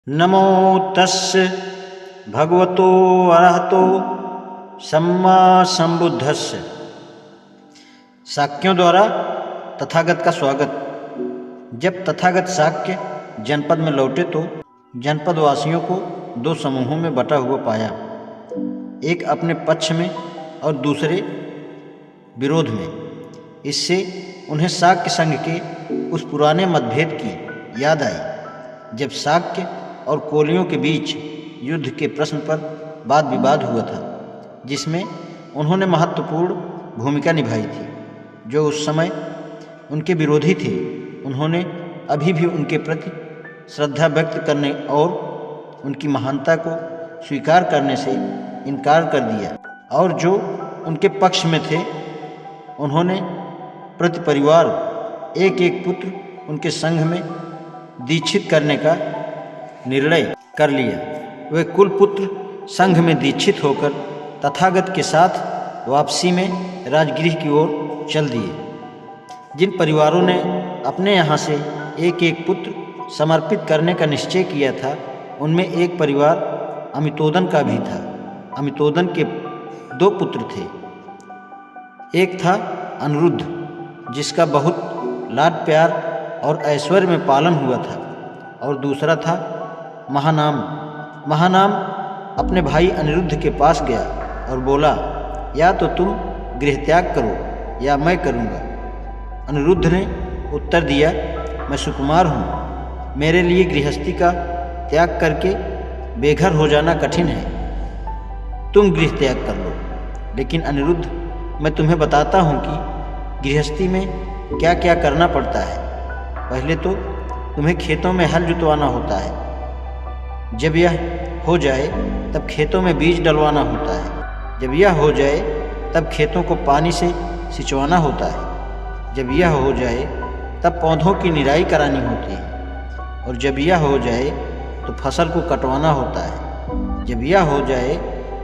नमो तस्य भगवतो अरहतो सम्मा संबुद्धस्य। शाक्यों द्वारा तथागत का स्वागत। जब तथागत शाक्य जनपद में लौटे तो जनपद वासियों को दो समूहों में बटा हुआ पाया, एक अपने पक्ष में और दूसरे विरोध में। इससे उन्हें शाक्य संघ के उस पुराने मतभेद की याद आई जब शाक्य और कोलियों के बीच युद्ध के प्रश्न पर वाद विवाद हुआ था, जिसमें उन्होंने महत्वपूर्ण भूमिका निभाई थी। जो उस समय उनके विरोधी थे, उन्होंने अभी भी उनके प्रति श्रद्धा व्यक्त करने और उनकी महानता को स्वीकार करने से इनकार कर दिया, और जो उनके पक्ष में थे, उन्होंने प्रति परिवार एक एक पुत्र उनके संघ में दीक्षित करने का निर्णय कर लिया। वे कुल पुत्र संघ में दीक्षित होकर तथागत के साथ वापसी में राजगृह की ओर चल दिए। जिन परिवारों ने अपने यहाँ से एक एक पुत्र समर्पित करने का निश्चय किया था, उनमें एक परिवार अमितोदन का भी था। अमितोदन के दो पुत्र थे। एक था अनिरुद्ध, जिसका बहुत लाड प्यार और ऐश्वर्य में पालन हुआ था, और दूसरा था महानाम। महानाम अपने भाई अनिरुद्ध के पास गया और बोला, या तो तुम गृह त्याग करो या मैं करूँगा। अनिरुद्ध ने उत्तर दिया, मैं सुकुमार हूँ, मेरे लिए गृहस्थी का त्याग करके बेघर हो जाना कठिन है। तुम गृह त्याग कर लो। लेकिन अनिरुद्ध, मैं तुम्हें बताता हूँ कि गृहस्थी में क्या क्या करना पड़ता है। पहले तो तुम्हें खेतों में हल जुतवाना होता है। जब यह हो जाए तब खेतों में बीज डलवाना होता है। जब यह हो जाए तब खेतों को पानी से सिंचवाना होता है। जब यह हो जाए तब पौधों की निराई करानी होती है। और जब यह हो जाए तो फसल को कटवाना होता है। जब यह हो जाए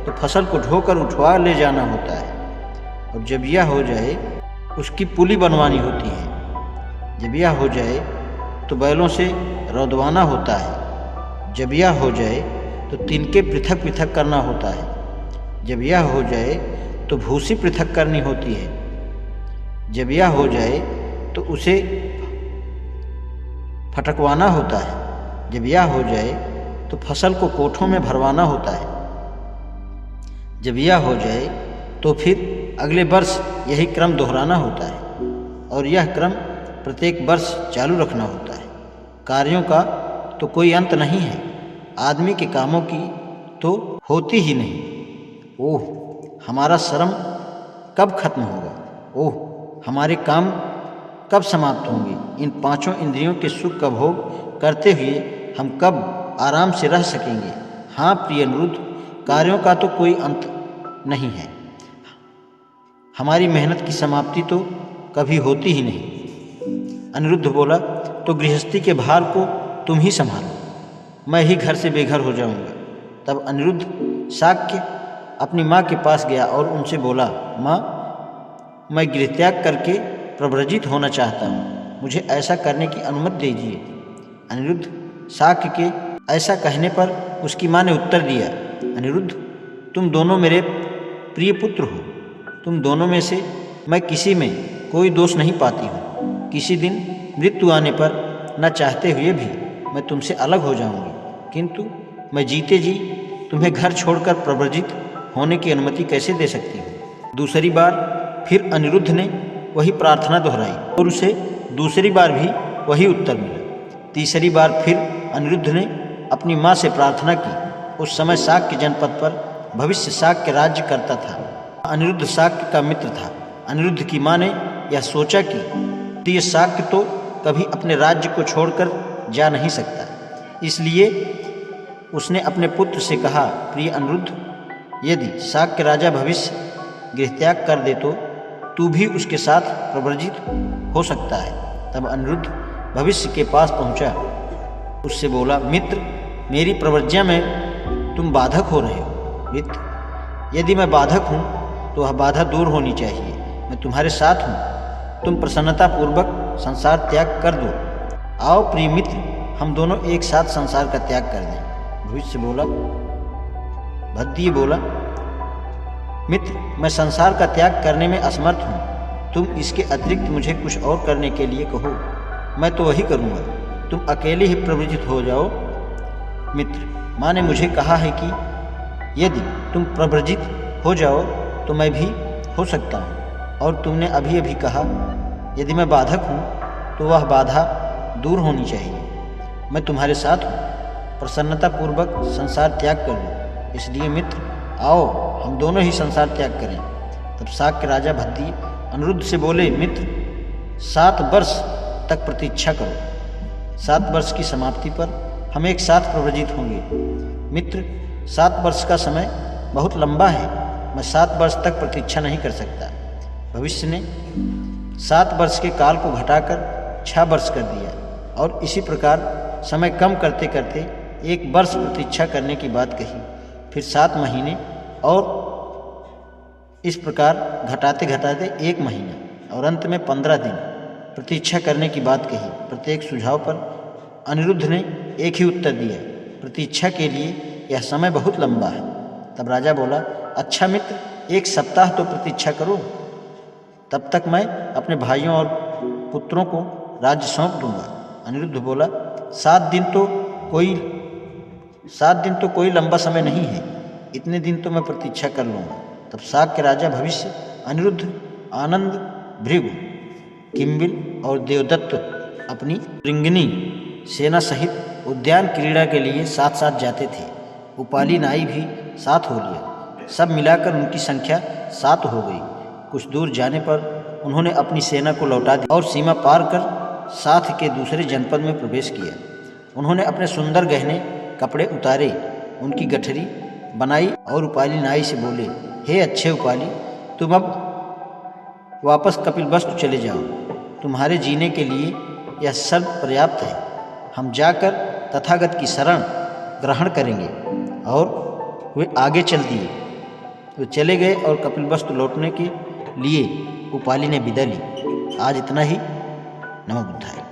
तो फसल को ढोकर उठवा ले जाना होता है। और जब यह हो जाए उसकी पुली बनवानी होती है। जब यह हो जाए तो बैलों से रौदवाना होता है। जब यह हो जाए तो तिनके पृथक पृथक करना होता है। जब यह हो जाए तो भूसी पृथक करनी होती है। जब यह हो जाए तो उसे फटकवाना होता है। जब यह हो जाए तो फसल को कोठों में भरवाना होता है। जब यह हो जाए तो फिर अगले वर्ष यही क्रम दोहराना होता है, और यह क्रम प्रत्येक वर्ष चालू रखना होता है। कार्यों का तो कोई अंत नहीं है। आदमी के कामों की तो होती ही नहीं। ओह, हमारा श्रम कब खत्म होगा? ओह, हमारे काम कब समाप्त होंगे? इन पांचों इंद्रियों के सुख का भोग करते हुए हम कब आराम से रह सकेंगे? हाँ प्रिय अनिरुद्ध, कार्यों का तो कोई अंत नहीं है। हमारी मेहनत की समाप्ति तो कभी होती ही नहीं। अनिरुद्ध बोला, तो गृहस्थी के भार को तुम ही संभालो, मैं ही घर से बेघर हो जाऊंगा। तब अनिरुद्ध शाक्य अपनी माँ के पास गया और उनसे बोला, माँ, मैं गृहत्याग करके प्रव्रजित होना चाहता हूँ, मुझे ऐसा करने की अनुमति दीजिए। अनिरुद्ध शाक्य के ऐसा कहने पर उसकी माँ ने उत्तर दिया, अनिरुद्ध, तुम दोनों मेरे प्रिय पुत्र हो। तुम दोनों में से मैं किसी में कोई दोष नहीं पाती हूँ। किसी दिन मृत्यु आने पर न चाहते हुए भी मैं तुमसे अलग हो जाऊंगी, किंतु मैं जीते जी तुम्हें घर छोड़कर प्रव्रजित होने की अनुमति कैसे दे सकती हूँ? दूसरी बार फिर अनिरुद्ध ने वही प्रार्थना दोहराई और उसे दूसरी बार भी वही उत्तर मिला। तीसरी बार फिर अनिरुद्ध ने अपनी माँ से प्रार्थना की। उस समय शाक्य जनपद पर भविष्य शाक्य राज्य करता था। अनिरुद्ध शाक्य का मित्र था। अनिरुद्ध की माँ ने यह सोचा कि ये शाक्य तो कभी अपने राज्य को छोड़कर जा नहीं सकता, इसलिए उसने अपने पुत्र से कहा, प्रिय अनिरुद्ध, यदि शाक्य राजा भविष्य गृहत्याग कर दे तो तू भी उसके साथ प्रव्रजित हो सकता है। तब अनिरुद्ध भविष्य के पास पहुंचा, उससे बोला, मित्र, मेरी प्रव्रज्ञा में तुम बाधक हो रहे हो। मित्र, यदि मैं बाधक हूँ तो वह बाधा दूर होनी चाहिए। मैं तुम्हारे साथ हूँ, तुम प्रसन्नतापूर्वक संसार त्याग कर दो। आओ प्रिय मित्र, हम दोनों एक साथ संसार का त्याग कर दें। भविष्य बोला, भद्दी बोला, मित्र, मैं संसार का त्याग करने में असमर्थ हूँ। तुम इसके अतिरिक्त मुझे कुछ और करने के लिए कहो, मैं तो वही करूँगा। तुम अकेले ही प्रवृत्त हो जाओ। मित्र, माँ ने मुझे कहा है कि यदि तुम प्रव्रजित हो जाओ तो मैं भी हो सकता हूँ, और तुमने अभी अभी कहा यदि मैं बाधक हूँ तो वह बाधा दूर होनी चाहिए। मैं तुम्हारे साथ हूँ, प्रसन्नतापूर्वक संसार त्याग कर लो। इसलिए मित्र, आओ हम दोनों ही संसार त्याग करें। तब शाक्य राजा भद्दी अनिरुद्ध से बोले, मित्र, 7 वर्ष तक प्रतीक्षा करो। 7 वर्ष की समाप्ति पर हम एक साथ प्रव्रजित होंगे। मित्र, 7 वर्ष का समय बहुत लंबा है, मैं 7 वर्ष तक प्रतीक्षा नहीं कर सकता। भविष्य ने 7 वर्ष के काल को घटाकर 6 वर्ष कर दिया, और इसी प्रकार समय कम करते करते 1 वर्ष प्रतीक्षा करने की बात कही। फिर 7 महीने, और इस प्रकार घटाते घटाते 1 महीना, और अंत में 15 दिन प्रतीक्षा करने की बात कही। प्रत्येक सुझाव पर अनिरुद्ध ने एक ही उत्तर दिया, प्रतीक्षा के लिए यह समय बहुत लंबा है। तब राजा बोला, अच्छा मित्र, 1 सप्ताह तो प्रतीक्षा करो, तब तक मैं अपने भाइयों और पुत्रों को राज्य सौंप दूंगा। अनिरुद्ध बोला, 7 दिन तो कोई लंबा समय नहीं है, इतने दिन तो मैं प्रतीक्षा कर लूँगा। तब शाक्य राजा भविष्य, अनिरुद्ध, आनंद, भृगु, किम्बिल और देवदत्त अपनी रिंगनी सेना सहित उद्यान क्रीड़ा के लिए साथ साथ जाते थे। उपाली नाई भी साथ हो लिया। सब मिलाकर उनकी संख्या 7 हो गई। कुछ दूर जाने पर उन्होंने अपनी सेना को लौटा दिया और सीमा पार कर साथ के दूसरे जनपद में प्रवेश किया। उन्होंने अपने सुंदर गहने कपड़े उतारे, उनकी गठरी बनाई और उपाली नाई से बोले, हे अच्छे उपाली, तुम अब वापस कपिलवस्तु चले जाओ। तुम्हारे जीने के लिए यह सब पर्याप्त है। हम जाकर तथागत की शरण ग्रहण करेंगे। और वे आगे चल दिए। वे चले गए और कपिलवस्तु लौटने के लिए उपाली ने विदा ली। आज इतना ही। नमो बुद्धाय।